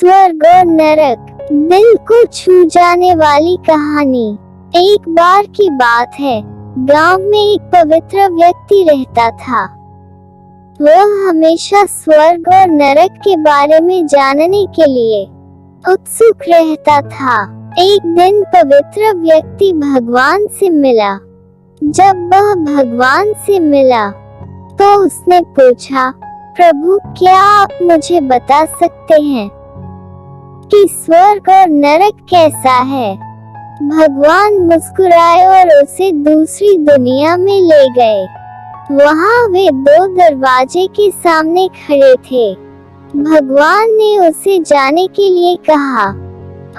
स्वर्ग और नरक, दिल को छू जाने वाली कहानी। एक बार की बात है, गांव में एक पवित्र व्यक्ति रहता था। वह हमेशा स्वर्ग और नरक के बारे में जानने के लिए उत्सुक रहता था। एक दिन पवित्र व्यक्ति भगवान से मिला। जब वह भगवान से मिला तो उसने पूछा, प्रभु, क्या आप मुझे बता सकते हैं कि स्वर्ग और नरक कैसा है? भगवान मुस्कुराए और उसे दूसरी दुनिया में ले गए। वहाँ वे दो दरवाजे के सामने खड़े थे। भगवान ने उसे जाने के लिए कहा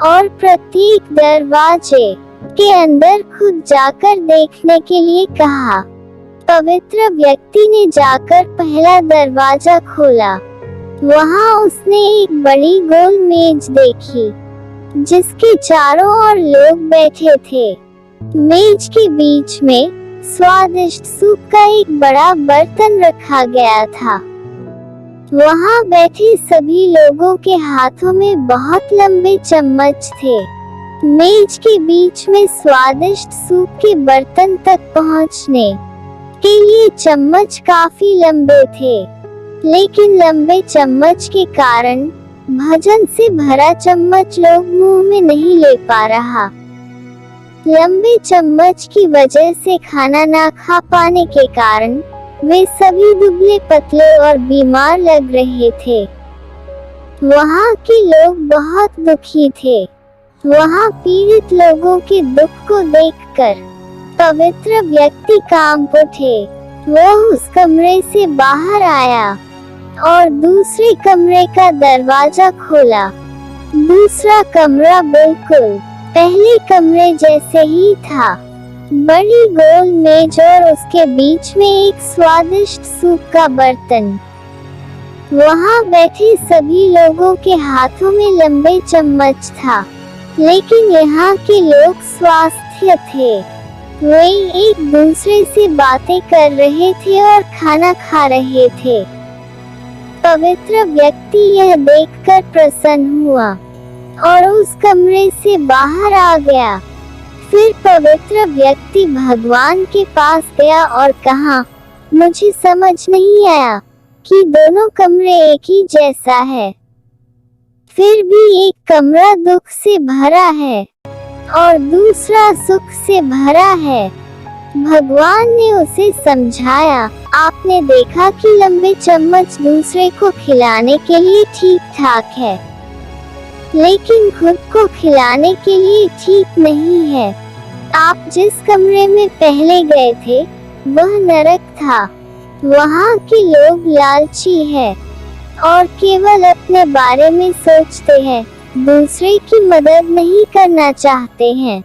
और प्रत्येक दरवाजे के अंदर खुद जाकर देखने के लिए कहा। पवित्र व्यक्ति ने जाकर पहला दरवाजा खोला। वहाँ उसने एक बड़ी गोल मेज देखी जिसके चारों ओर लोग बैठे थे। मेज के बीच में स्वादिष्ट सूप का एक बड़ा बर्तन रखा गया था। वहाँ बैठे सभी लोगों के हाथों में बहुत लंबे चम्मच थे। मेज के बीच में स्वादिष्ट सूप के बर्तन तक पहुँचने के लिए चम्मच काफी लंबे थे, लेकिन लंबे चम्मच के कारण भोजन से भरा चम्मच लोग मुंह में नहीं ले पा रहा। लंबे चम्मच की वजह से खाना ना खा पाने के कारण वे सभी दुबले पतले और बीमार लग रहे थे। वहाँ के लोग बहुत दुखी थे। वहाँ पीड़ित लोगों के दुख को देखकर पवित्र व्यक्ति कांप उठे। वह उस कमरे से बाहर आया और दूसरे कमरे का दरवाजा खोला। दूसरा कमरा बिल्कुल पहले कमरे जैसे ही था। बड़ी गोल मेज और उसके बीच में एक स्वादिष्ट सूप का बर्तन। वहाँ बैठे सभी लोगों के हाथों में लंबे चम्मच था, लेकिन यहाँ के लोग स्वास्थ्य थे। वे एक दूसरे से बातें कर रहे थे और खाना खा रहे थे। पवित्र व्यक्ति यह देखकर प्रसन्न हुआ और उस कमरे से बाहर आ गया। फिर पवित्र व्यक्ति भगवान के पास गया और कहा, मुझे समझ नहीं आया कि दोनों कमरे एक ही जैसा है, फिर भी एक कमरा दुख से भरा है और दूसरा सुख से भरा है। भगवान ने उसे समझाया, आपने देखा कि लंबे चम्मच दूसरे को खिलाने के लिए ठीक ठाक है, लेकिन खुद को खिलाने के लिए ठीक नहीं है। आप जिस कमरे में पहले गए थे वह नरक था। वहाँ के लोग लालची हैं और केवल अपने बारे में सोचते हैं, दूसरे की मदद नहीं करना चाहते हैं,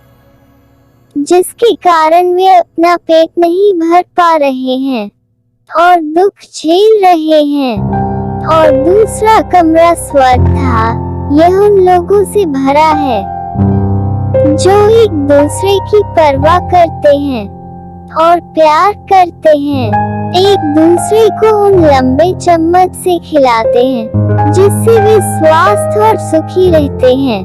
जिसके कारण वे अपना पेट नहीं भर पा रहे हैं और दुख झेल रहे हैं। और दूसरा कमरा स्वर्ग था। यह उन लोगों से भरा है जो एक दूसरे की परवाह करते हैं और प्यार करते हैं, एक दूसरे को उन लंबे चम्मच से खिलाते हैं जिससे वे स्वस्थ और सुखी रहते हैं।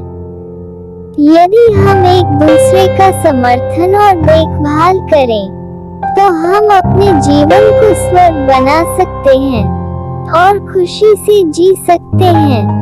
यदि हम एक दूसरे का समर्थन और देखभाल करें तो हम अपने जीवन को स्वर्ग बना सकते हैं और खुशी से जी सकते हैं।